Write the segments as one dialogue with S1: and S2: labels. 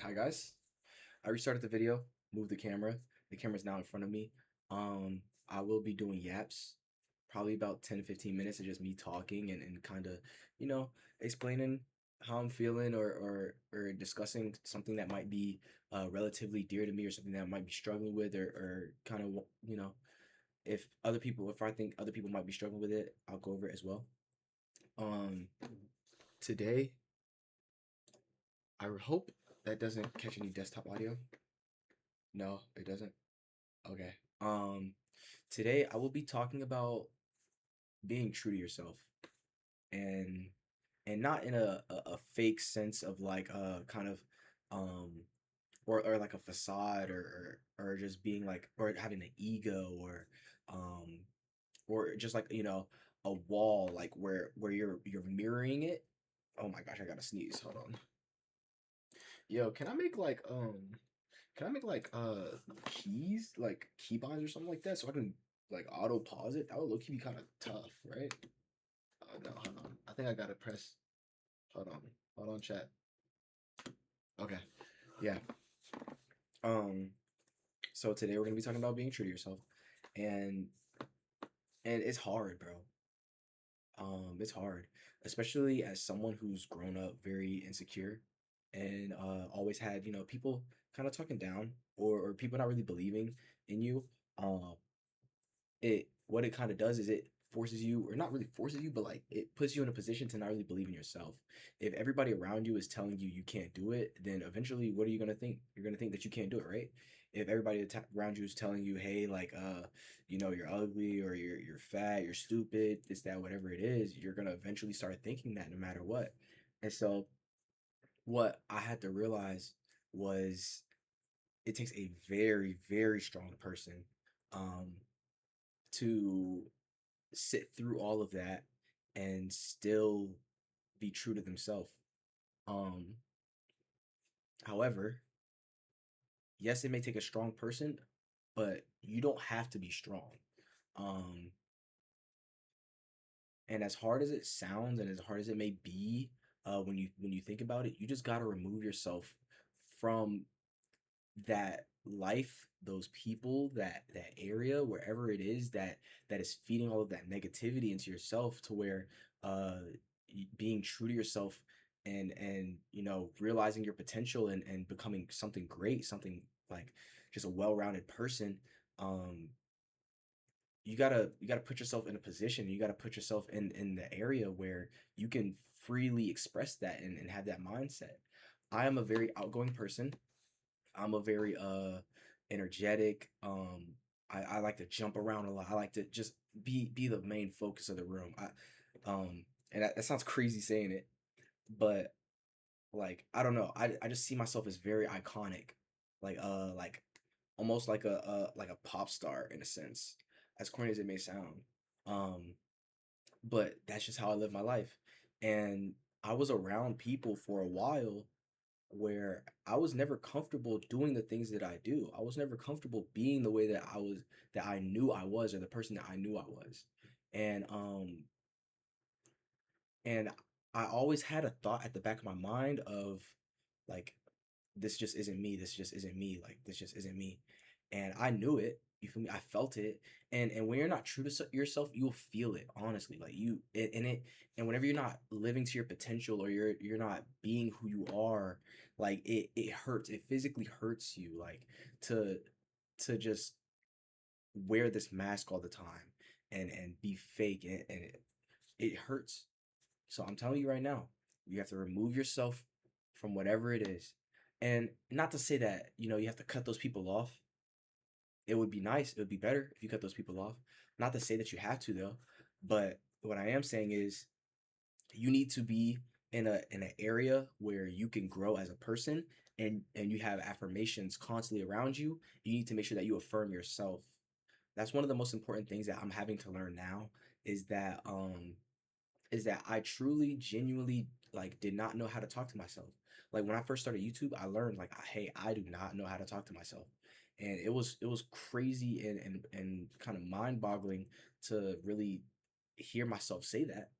S1: Hi guys. I restarted the video, moved the camera. The camera's now in front of me. I will be doing yaps, probably about 10 to 15 minutes of just me talking and kind of, you know, explaining how I'm feeling or discussing something that might be relatively dear to me or something that I might be struggling with or kind of, if I think other people might be struggling with it, I'll go over it as well. Um, Today, I hope that doesn't catch any desktop audio. No, it doesn't. Okay. Um, Today I will be talking about being true to yourself and not in a fake sense of like kind of um or like a facade or just being like or having an ego um or just like a wall like where you're mirroring it. Oh my gosh, I gotta sneeze. Hold on. Yo, can I make like keys, like keybinds or something like that, so I can like auto pause it? That would look be kind of tough, right? No, hold on. I think I gotta press. Hold on, hold on, chat. Okay, yeah. Um, so today we're gonna be talking about being true to yourself, and it's hard, bro. It's hard, especially as someone who's grown up very insecure and always had people kind of talking down or people not really believing in you. Um, it what it kind of does is it forces you, or not really forces you, but like it puts you in a position to not really believe in yourself. If everybody around you is telling you you can't do it, then eventually what are you going to think? You're going to think that you can't do it, right? If everybody around you is telling you, hey, like you're ugly or you're fat, you're stupid, this, that, whatever it is, you're going to eventually start thinking that no matter what. And so what I had to realize was it takes a very, very strong person um to sit through all of that and still be true to themselves. Um, However, yes, it may take a strong person, but you don't have to be strong. Um, and as hard as it sounds, and as hard as it may be, when you think about it, you just gotta remove yourself from that life, those people, that area, wherever it is that is feeding all of that negativity into yourself, to where uh being true to yourself and realizing your potential and becoming something great, something like just a well-rounded person. um you gotta put yourself in a position, you gotta put yourself in the area where you can freely express that and have that mindset. I am a very outgoing person. I'm a very energetic. I like to jump around a lot. I like to just be the main focus of the room. And that sounds crazy saying it, but like I don't know. I just see myself as very iconic, like almost like a pop star in a sense, as corny as it may sound. Um, but that's just how I live my life, and I was around people for a while where I was never comfortable doing the things that I do. I was never comfortable being the way that I knew I was, or the person that I knew I was. And and I always had a thought at the back of my mind of like, this just isn't me. This just isn't me. Like, this just isn't me. And I knew it. You feel me? I felt it. And when you're not true to yourself, you'll feel it. Honestly, like and whenever you're not living to your potential, or you're not being who you are, like it hurts. It physically hurts you. Like to to just wear this mask all the time and be fake, and it hurts. So I'm telling you right now, you have to remove yourself from whatever it is. And not to say that, you have to cut those people off. It would be nice, it would be better if you cut those people off. Not to say that you have to though, but what I am saying is you need to be in an area where you can grow as a person, and you have affirmations constantly around you. You need to make sure that you affirm yourself. That's one of the most important things that I'm having to learn now, is that I truly, genuinely like did not know how to talk to myself. Like when I first started YouTube, I learned like, hey, I do not know how to talk to myself, and it was crazy and kind of mind boggling to really hear myself say that.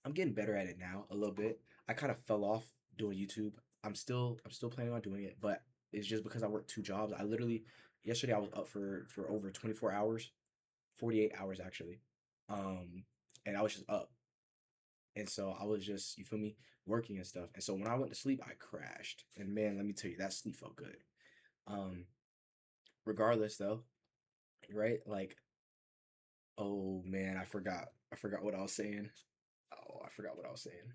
S1: I'm getting better at it now a little bit. I kind of fell off doing YouTube I'm still planning on doing it, but it's just because I work two jobs. I literally yesterday I was up for over 24 hours, 48 hours actually. Um, and I was just up. And so I was just, you feel me, working and stuff. And so when I went to sleep, I crashed. And man, let me tell you, that sleep felt good. Um, Regardless though, right? Like, oh man, I forgot what I was saying. Oh, I forgot what I was saying.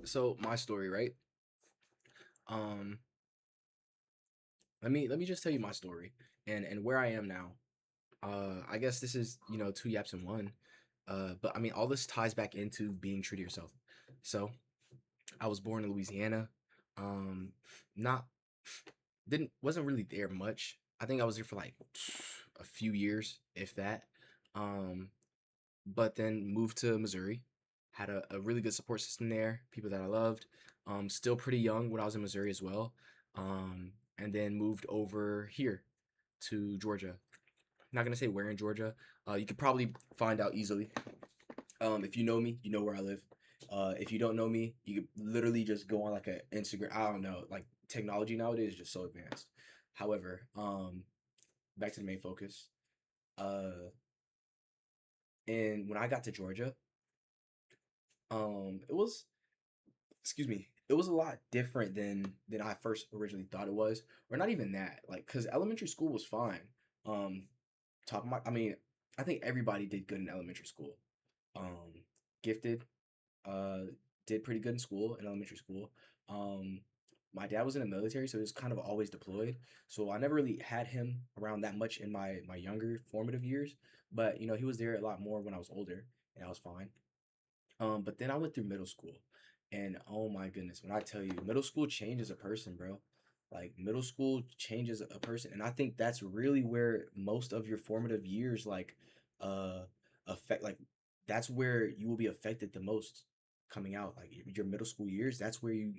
S1: So my story, right? Um, let me just tell you my story and where I am now. I guess this is, two yaps in one. But I mean, all this ties back into being true to yourself. So I was born in Louisiana. Um, not didn't wasn't really there much. I think I was there for like a few years, if that. Um, but then moved to Missouri. Had a really good support system there, people that I loved. Still pretty young when I was in Missouri as well. And then moved over here to Georgia. Not gonna say where in Georgia. You could probably find out easily. If you know me, you know where I live. If you don't know me, you could literally just go on like a Instagram. I don't know, like technology nowadays is just so advanced. However, back to the main focus. Uh, and when I got to Georgia, it was, excuse me, it was a lot different than I first originally thought it was, or not even that. Like, cause elementary school was fine. Um, I mean, I think everybody did good in elementary school. Um, Gifted, uh, did pretty good in school, in elementary school. Um, my dad was in the military, so he was kind of always deployed. So I never really had him around that much in my younger formative years. But he was there a lot more when I was older, and I was fine. But then I went through middle school, and oh my goodness, when I tell you, middle school changes a person, bro. Like middle school changes a person, and I think that's really where most of your formative years, like, uh, affect. Like, that's where you will be affected the most coming out. Like your middle school years, that's where you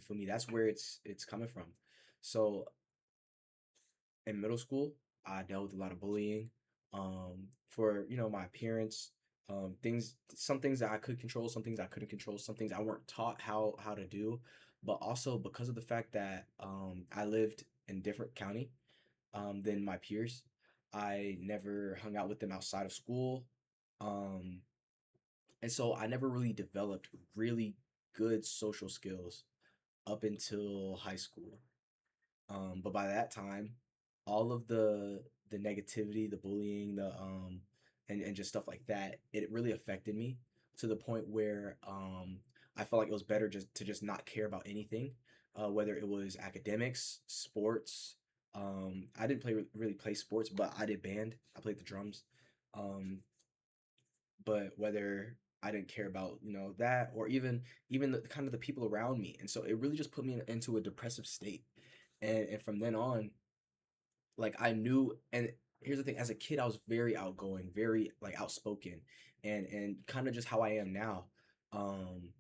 S1: feel me. That's where it's coming from. So in middle school, I dealt with a lot of bullying. For my appearance, some things that I could control, some things I couldn't control, some things I weren't taught how to do, but also because of the fact that I lived in different county than my peers, I never hung out with them outside of school, um, and so I never really developed really good social skills up until high school. But by that time, all of the negativity, the bullying, and just stuff like that, it really affected me to the point where I felt like it was better just not care about anything, whether it was academics, sports. I didn't really play sports, but I did band. I played the drums. Um, but whether I didn't care about that, or even the kind of the people around me, and so it really just put me into a depressive state. And from then on, like I knew. And here's the thing: as a kid, I was very outgoing, very like outspoken, and kind of just how I am now. Um,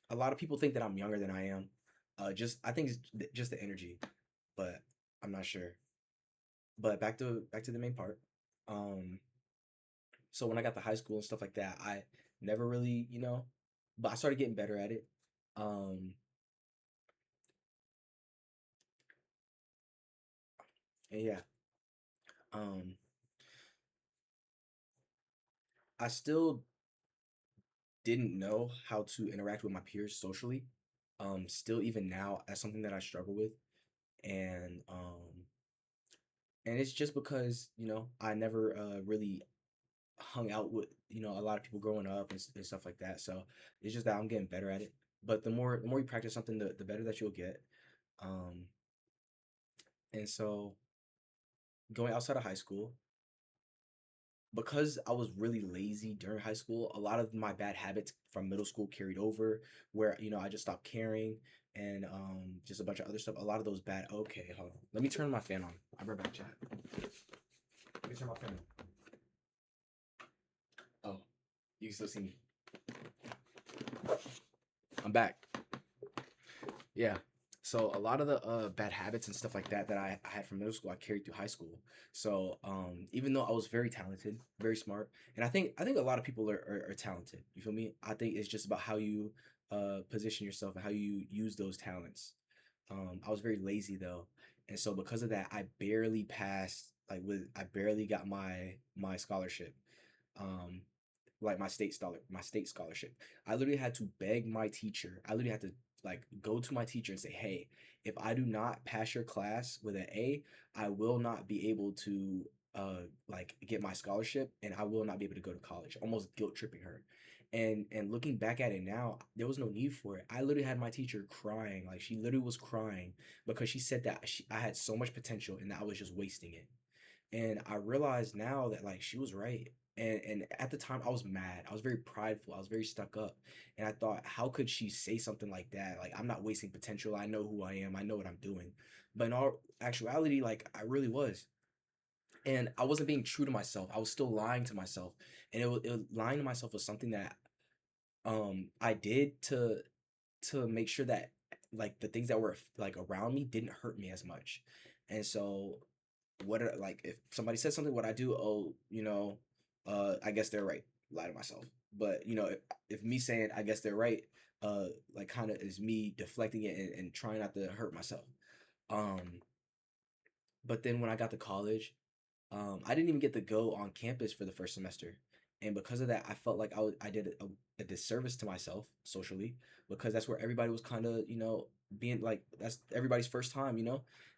S1: a lot of people think that I'm younger than I am. Just I think it's just the energy, but I'm not sure. But back to the main part. Um, so when I got to high school and stuff like that, I never really, but I started getting better at it. Um, and yeah, um, I still didn't know how to interact with my peers socially. Still even now, that's something that I struggle with, and it's just because I never really hung out with a lot of people growing up and stuff like that. So it's just that I'm getting better at it. But the more you practice something, the better that you'll get. Um, and so going outside of high school, because I was really lazy during high school, a lot of my bad habits from middle school carried over, where I just stopped caring, and just a bunch of other stuff. A lot of those bad. Okay, hold on. Let me turn my fan on. I'll be right back, chat. Let me turn my fan on. Oh, you can still see me. I'm back. Yeah. So a lot of the bad habits and stuff like that I had from middle school, I carried through high school. So even though I was very talented, very smart, and I think a lot of people are talented. You feel me? I think it's just about how you position yourself and how you use those talents. I was very lazy though, and so because of that, I barely passed. I barely got my scholarship. Um, like my state scholarship. I literally had to beg my teacher. I literally had to like go to my teacher and say, "Hey, if I do not pass your class with an A, I will not be able to like get my scholarship and I will not be able to go to college." Almost guilt tripping her. And looking back at it now, there was no need for it. I literally had my teacher crying. Like she literally was crying because she said that I had so much potential and that I was just wasting it. And I realized now that like she was right. And at the time I was mad. I was very prideful. I was very stuck up. And I thought, how could she say something like that? Like I'm not wasting potential. I know who I am. I know what I'm doing. But in all actuality, like I really was. And I wasn't being true to myself. I was still lying to myself. And lying to myself was something that I did to make sure that like the things that were like around me didn't hurt me as much. And so like if somebody says something, what I do, oh, I guess they're right. Lie to myself. But if me saying I guess they're right, like kind of is me deflecting it and trying not to hurt myself. Um, but then when I got to college, I didn't even get to go on campus for the first semester, and because of that, I felt like I did a disservice to myself socially because that's where everybody was kind of being like that's everybody's first time,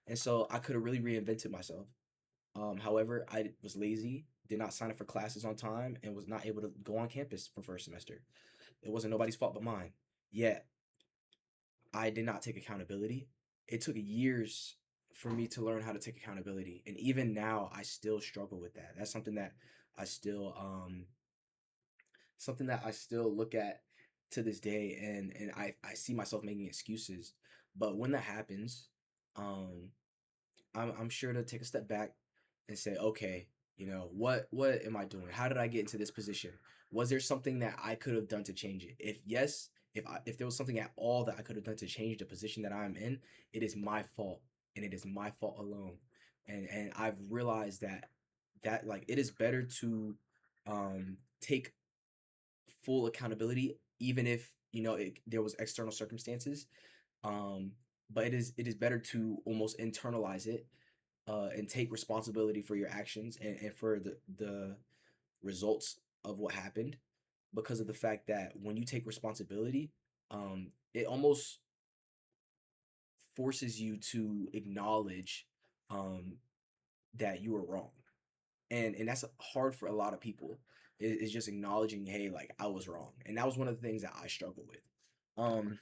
S1: and so I could have really reinvented myself. However, I was lazy, did not sign up for classes on time, and was not able to go on campus for first semester. It wasn't nobody's fault but mine. Yet I did not take accountability. It took years for me to learn how to take accountability, and even now I still struggle with that. That's I still something that I still look at to this day, and I see myself making excuses. But when that happens, um I'm sure to take a step back and say, okay, what am I doing? How did I get into this position? Was there something that I could have done to change it? If yes, if there was something at all that I could have done to change the position that I'm in, it is my fault, and it is my fault alone. And I've realized that like it is better to take full accountability even if there was external circumstances, um but it is better to almost internalize it, and take responsibility for your actions and for the results of what happened, because of the fact that when you take responsibility, it almost forces you to acknowledge um, that you were wrong, and that's hard for a lot of people. Is just acknowledging, hey, like I was wrong, and that was one of the things that I struggle with. Um,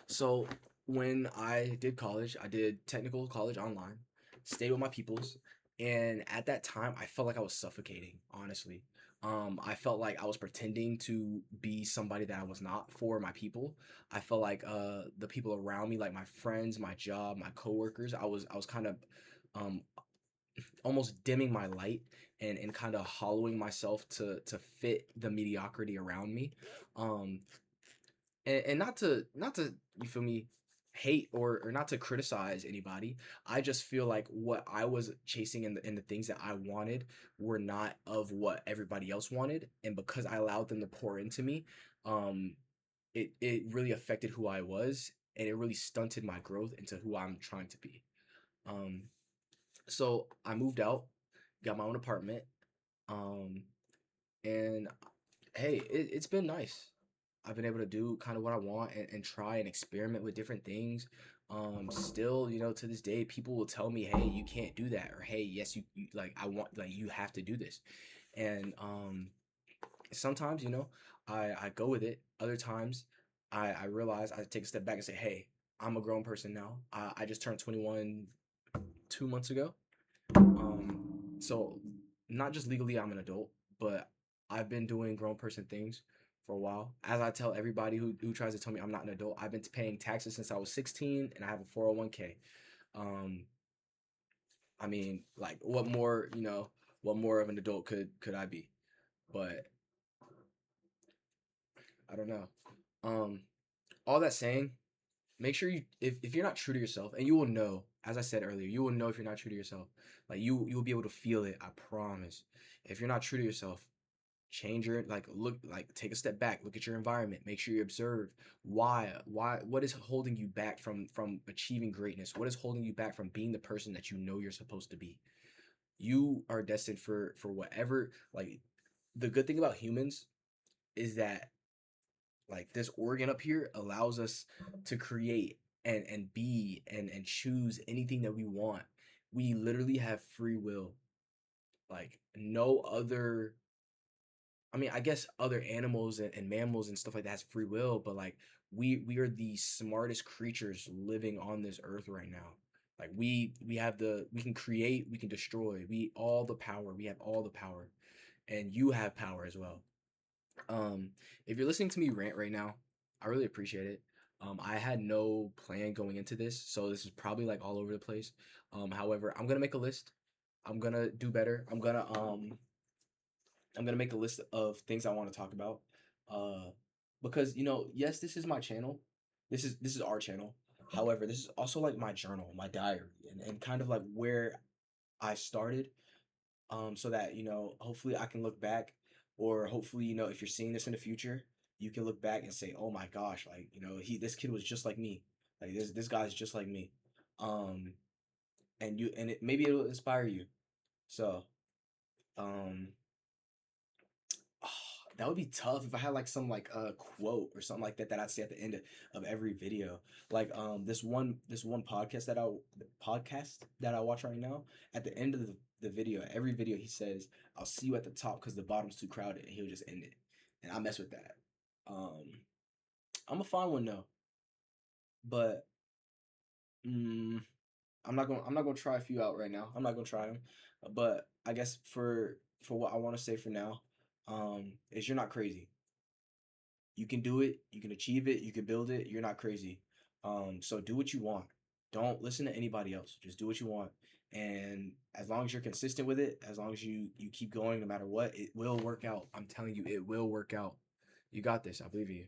S1: So when I did college, I did technical college online, stayed with my peoples, and at that time I felt like I was suffocating, honestly. I felt like I was pretending to be somebody that I was not for my people. I felt like the people around me, like my friends, my job, my coworkers, I was kind of um almost dimming my light and kind of hollowing myself to fit the mediocrity around me. Um and not to you feel me hate or not to criticize anybody. I just feel like what I was chasing and the things that I wanted were not of what everybody else wanted, and because I allowed them to pour into me, um it really affected who I was, and it really stunted my growth into who I'm trying to be. um so I moved out, got my own apartment, um and hey, it's been nice. I've been able to do kind of what I want and try and experiment with different things. Still, to this day, people will tell me, "Hey, you can't do that," or "Hey, yes, you like I want like you have to do this." And sometimes, I go with it. Other times, I realize I take a step back and say, "Hey, I'm a grown person now. I just turned 21 2 months ago. So not just legally I'm an adult, but I've been doing grown person things for a while. As I tell everybody who tries to tell me I'm not an adult, I've been paying taxes since I was 16 and I have a 401k. Um, I mean, like what more of an adult could I be? But I don't know. Um, all that saying, make sure if you're not true to yourself, and you will know, as I said earlier, you will know if you're not true to yourself. Like you will be able to feel it, I promise. If you're not true to yourself, change your look, take a step back, look at your environment, make sure you observe what is holding you back from achieving greatness, what is holding you back from being the person that you know you're supposed to be. You are destined for whatever. Like, the good thing about humans is that, like, this organ up here allows us to create and be and choose anything that we want. We literally have free will. Like, no other, I mean, I guess other animals and mammals and stuff like that has free will, but like, we are the smartest creatures living on this earth right now. Like, we can create, we can destroy, we have all the power, and you have power as well. Um, if you're listening to me rant right now, I really appreciate it. I had no plan going into this, so this is probably like all over the place. However, I'm gonna make a list. I'm gonna do better. I'm gonna make a list of things I want to talk about. Uh, because, yes, this is my channel. This is our channel. However, this is also like my journal, my diary, and kind of like where I started. So that, hopefully I can look back, or hopefully, if you're seeing this in the future, you can look back and say, oh my gosh, like, this kid was just like me. Like, this guy's just like me. Um, maybe it'll inspire you. So, um, that would be tough if I had like some like quote or something like that that I'd say at the end of every video. Like, this one podcast that I watch right now. At the end of the video, every video he says, "I'll see you at the top because the bottom's too crowded," and he'll just end it. And I mess with that. Um, I'm gonna find one though, but mm, I'm not gonna try a few out right now. I'm not gonna try them, but I guess for what I want to say for now, is you're not crazy. You can do it, you can achieve it, you can build it. You're not crazy. So do what you want. Don't listen to anybody else. Just do what you want. And as long as you're consistent with it, as long as you keep going no matter what, it will work out. I'm telling you, it will work out. You got this. I believe in you.